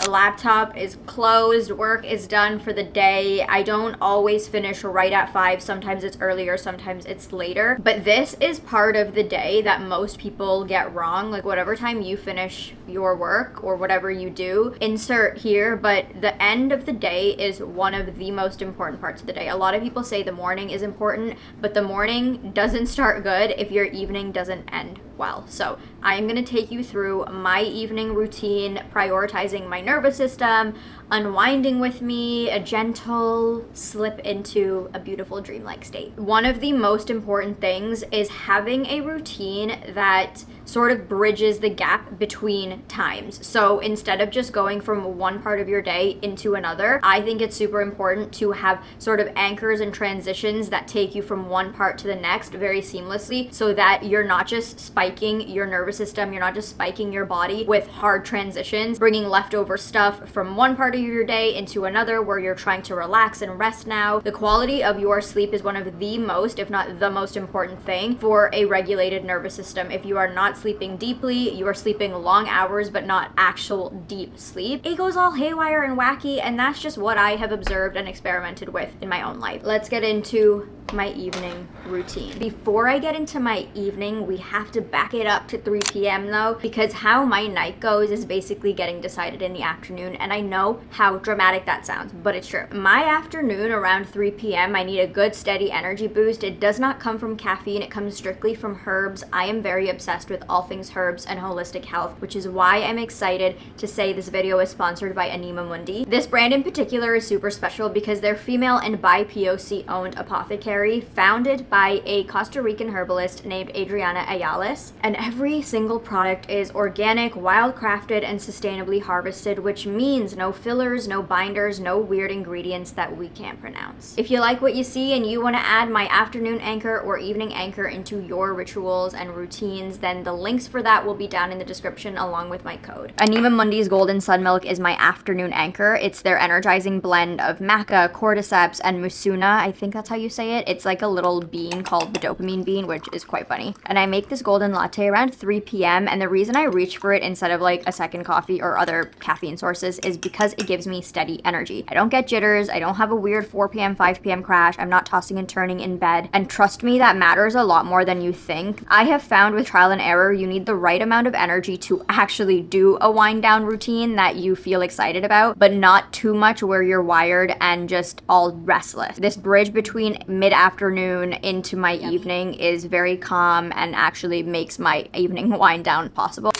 laptop is closed, work is done for the day. I don't always finish right at 5. Sometimes it's earlier, sometimes it's later. But this is part of the day that most people get wrong. Like whatever time you finish your work or whatever you do, insert here, but the end of the day is one of the most important parts of the day. A lot of people say the morning is important, but the morning doesn't start good if your evening doesn't end well. So I am going to take you through my evening routine, prioritizing my nervous system, unwinding with me, a gentle slip into a beautiful dreamlike state. One of the most important things is having a routine that sort of bridges the gap between times. So instead of just going from one part of your day into another, I think it's super important to have sort of anchors and transitions that take you from one part to the next very seamlessly, so that you're not just spiking your nervous system, you're not just spiking your body with hard transitions, bringing leftover stuff from one part of your day into another where you're trying to relax and rest now. The quality of your sleep is one of the most, if not the most important thing for a regulated nervous system. If you are not sleeping deeply, you are sleeping long hours but not actual deep sleep, it goes all haywire and wacky, and that's just what I have observed and experimented with in my own life. Let's get into my evening routine. Before I get into my evening, we have to back it up to 3 p.m. though, because how my night goes is basically getting decided in the afternoon, and I know how dramatic that sounds, but it's true. My afternoon around 3 p.m., I need a good steady energy boost. It does not come from caffeine, it comes strictly from herbs. I am very obsessed with all things herbs and holistic health, which is why I'm excited to say this video is sponsored by Anima Mundi. This brand in particular is super special because they're female and by POC owned apothecary, founded by a Costa Rican herbalist named Adriana Ayales, and every single product is organic, wild-crafted, and sustainably harvested, which means no fillers, no binders, no weird ingredients that we can't pronounce. If you like what you see and you want to add my afternoon anchor or evening anchor into your rituals and routines, then the links for that will be down in the description along with my code. Anima Mundi's Golden Sun Milk is my afternoon anchor. It's their energizing blend of maca, cordyceps, and musuna. I think that's how you say it. It's like a little bean called the dopamine bean, which is quite funny. And I make this golden latte around 3 p.m. And the reason I reach for it instead of like a second coffee or other caffeine sources is because it gives me steady energy. I don't get jitters. I don't have a weird 4 p.m., 5 p.m. crash. I'm not tossing and turning in bed. And trust me, that matters a lot more than you think. I have found with trial and error, you need the right amount of energy to actually do a wind down routine that you feel excited about, but not too much where you're wired and just all restless. This bridge between mid-afternoon into my evening is very calm and actually makes my evening wind down possible.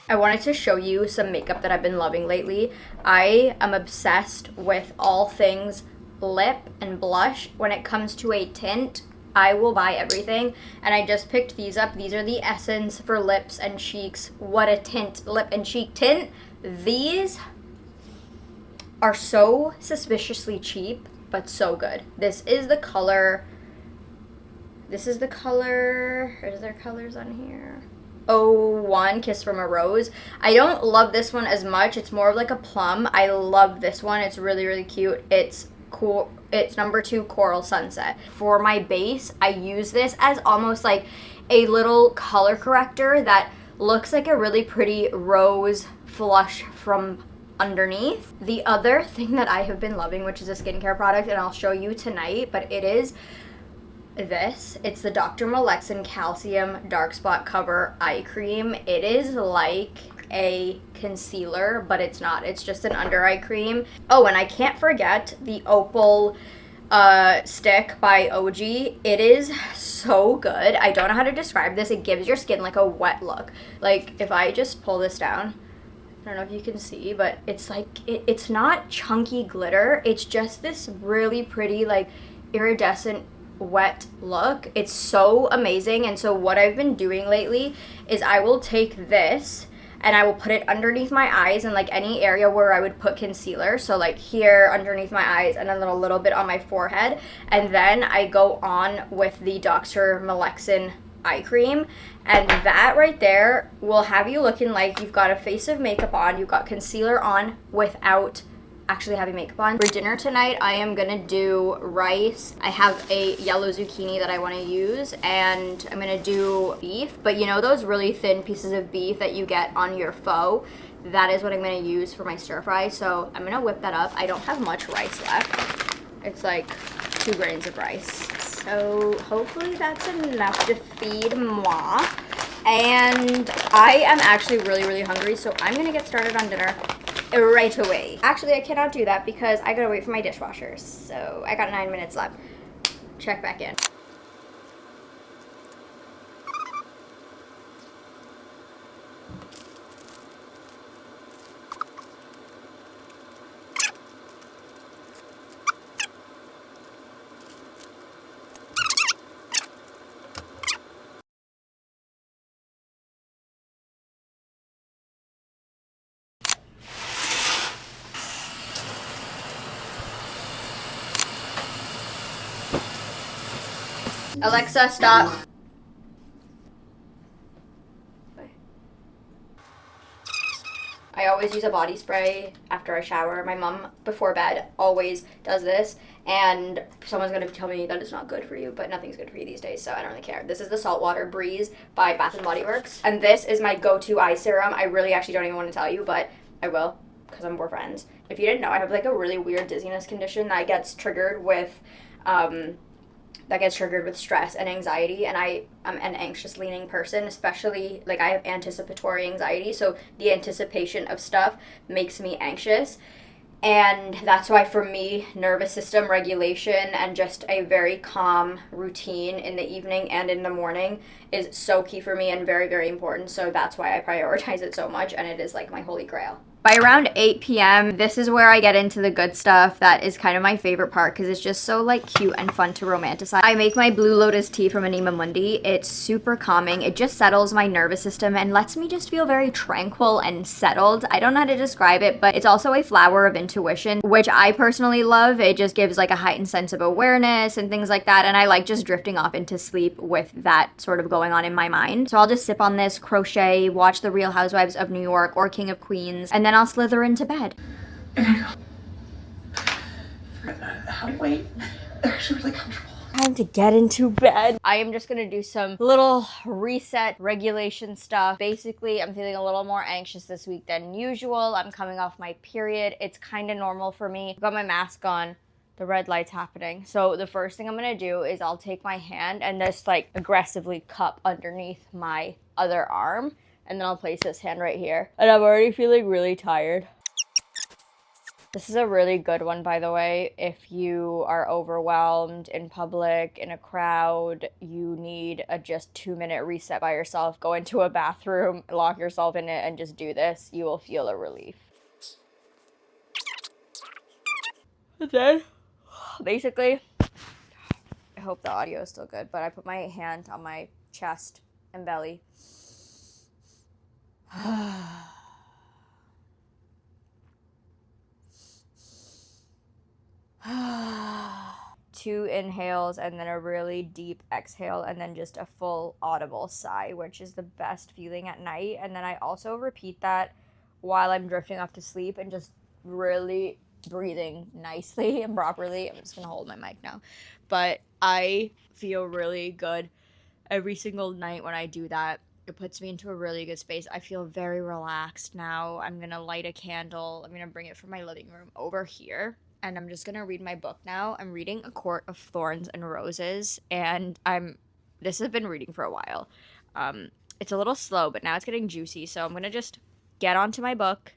I wanted to show you some makeup that I've been loving lately. I am obsessed with all things lip and blush. When it comes to a tint, I will buy everything, and I just picked these up. These are the Essence for lips and cheeks. What a tint, lip and cheek tint. These are so suspiciously cheap, but so good. This is the color, is there colors on here? 01 Kiss from a Rose. I don't love this one as much. It's more of like a plum. I love this one. It's really, really cute. It's cool. It's number 2 Coral Sunset. For my base, I use this as almost like a little color corrector that looks like a really pretty rose flush from underneath. The other thing that I have been loving, which is a skincare product, and I'll show you tonight, but it is this. It's the Dr. Malexin Calcium Dark Spot Cover Eye Cream. It is like a concealer, but it's not. It's just an under eye cream. Oh, and I can't forget the Opal stick by OG. It is so good. I don't know how to describe this. It gives your skin like a wet look. Like if I just pull this down, I don't know if you can see, but it's like, it's not chunky glitter. It's just this really pretty, like, iridescent, wet look. It's so amazing. And so what I've been doing lately is I will take this and I will put it underneath my eyes and like any area where I would put concealer. So like here underneath my eyes and then a little bit on my forehead. And then I go on with the Dr. Malexin eye cream, and that right there will have you looking like you've got a face of makeup on, you've got concealer on without actually having makeup on. For dinner tonight, I am gonna do rice. I have a yellow zucchini that I wanna use, and I'm gonna do beef. But you know those really thin pieces of beef that you get on your pho? That is what I'm gonna use for my stir fry. So I'm gonna whip that up. I don't have much rice left. It's like 2 grains of rice. So hopefully that's enough to feed moi. And I am actually really, really hungry, so I'm gonna get started on dinner right away. Actually, I cannot do that because I gotta wait for my dishwashers. So I got 9 minutes left. Check back in. Alexa, stop. I always use a body spray after I shower. My mom, before bed, always does this. And someone's going to tell me that it's not good for you, but nothing's good for you these days, so I don't really care. This is the Saltwater Breeze by Bath & Body Works. And this is my go-to eye serum. I really actually don't even want to tell you, but I will because we're friends. If you didn't know, I have like a really weird dizziness condition that gets triggered with stress and anxiety, and I am an anxious leaning person, especially like I have anticipatory anxiety, so the anticipation of stuff makes me anxious. And that's why for me, nervous system regulation and just a very calm routine in the evening and in the morning is so key for me and very, very important. So that's why I prioritize it so much, and it is like my holy grail. By around 8 p.m., this is where I get into the good stuff. That is kind of my favorite part because it's just so like cute and fun to romanticize. I make my Blue Lotus tea from Anima Mundi. It's super calming. It just settles my nervous system and lets me just feel very tranquil and settled. I don't know how to describe it, but it's also a flower of intuition, which I personally love. It just gives like a heightened sense of awareness and things like that. And I like just drifting off into sleep with that sort of going on in my mind. So I'll just sip on this, crochet, watch The Real Housewives of New York or King of Queens, and then I'll slither into bed. And I go, how do I, they're actually really comfortable. Time to get into bed. I am just gonna do some little reset regulation stuff. Basically, I'm feeling a little more anxious this week than usual. I'm coming off my period. It's kind of normal for me. I've got my mask on. The red light's happening. So the first thing I'm gonna do is I'll take my hand and just like aggressively cup underneath my other arm. And then I'll place this hand right here. And I'm already feeling really tired. This is a really good one, by the way. If you are overwhelmed in public, in a crowd, you need a just 2-minute reset by yourself. Go into a bathroom, lock yourself in it, and just do this. You will feel a relief. And then, basically, I hope the audio is still good, but I put my hand on my chest and belly. 2 inhales and then a really deep exhale and then just a full audible sigh, which is the best feeling at night. And then I also repeat that while I'm drifting off to sleep and just really breathing nicely and properly. I'm just gonna hold my mic now, but I feel really good every single night when I do that. It puts me into a really good space. I feel very relaxed now. I'm gonna light a candle. I'm gonna bring it from my living room over here, and I'm just gonna read my book now. I'm reading A Court of Thorns and Roses, and this has been reading for a while. It's a little slow, but now it's getting juicy, so I'm gonna just get onto my book.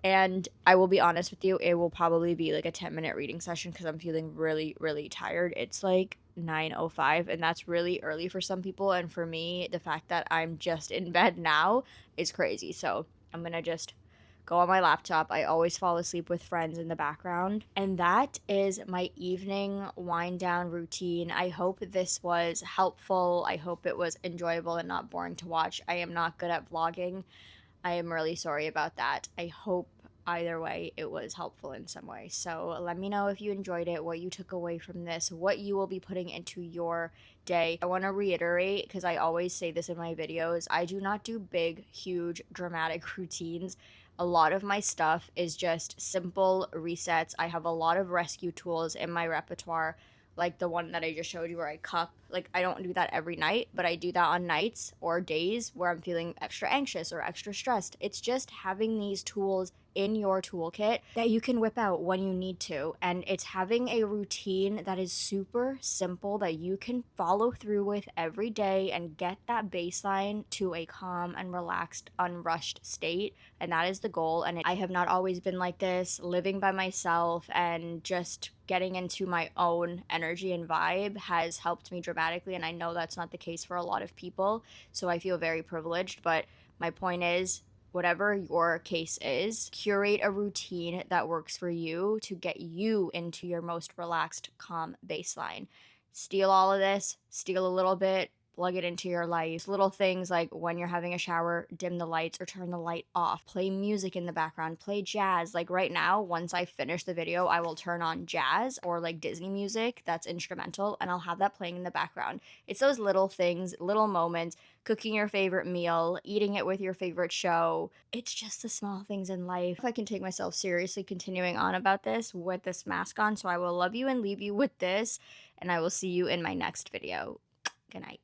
And I will be honest with you, it will probably be like a 10-minute reading session because I'm feeling really, really tired. It's like 9:05, and that's really early for some people. And for me, the fact that I'm just in bed now is crazy. So I'm going to just go on my laptop. I always fall asleep with friends in the background. And that is my evening wind down routine. I hope this was helpful. I hope it was enjoyable and not boring to watch. I am not good at vlogging. I am really sorry about that. I hope either way it was helpful in some way. So let me know if you enjoyed it, what you took away from this, what you will be putting into your day. I want to reiterate, because I always say this in my videos, I do not do big, huge, dramatic routines. A lot of my stuff is just simple resets. I have a lot of rescue tools in my repertoire, like the one that I just showed you where I cup. Like, I don't do that every night, but I do that on nights or days where I'm feeling extra anxious or extra stressed. It's just having these tools in your toolkit that you can whip out when you need to. And it's having a routine that is super simple that you can follow through with every day and get that baseline to a calm and relaxed, unrushed state. And that is the goal. And I have not always been like this. Living by myself and just getting into my own energy and vibe has helped me dramatically. And I know that's not the case for a lot of people. So I feel very privileged. But my point is, whatever your case is, curate a routine that works for you to get you into your most relaxed, calm baseline. Steal all of this, steal a little bit, plug it into your life. Little things like when you're having a shower, dim the lights or turn the light off. Play music in the background, play jazz. Like right now, once I finish the video, I will turn on jazz or like Disney music that's instrumental, and I'll have that playing in the background. It's those little things, little moments, cooking your favorite meal, eating it with your favorite show. It's just the small things in life. If I can take myself seriously continuing on about this with this mask on, so I will love you and leave you with this, and I will see you in my next video. Good night.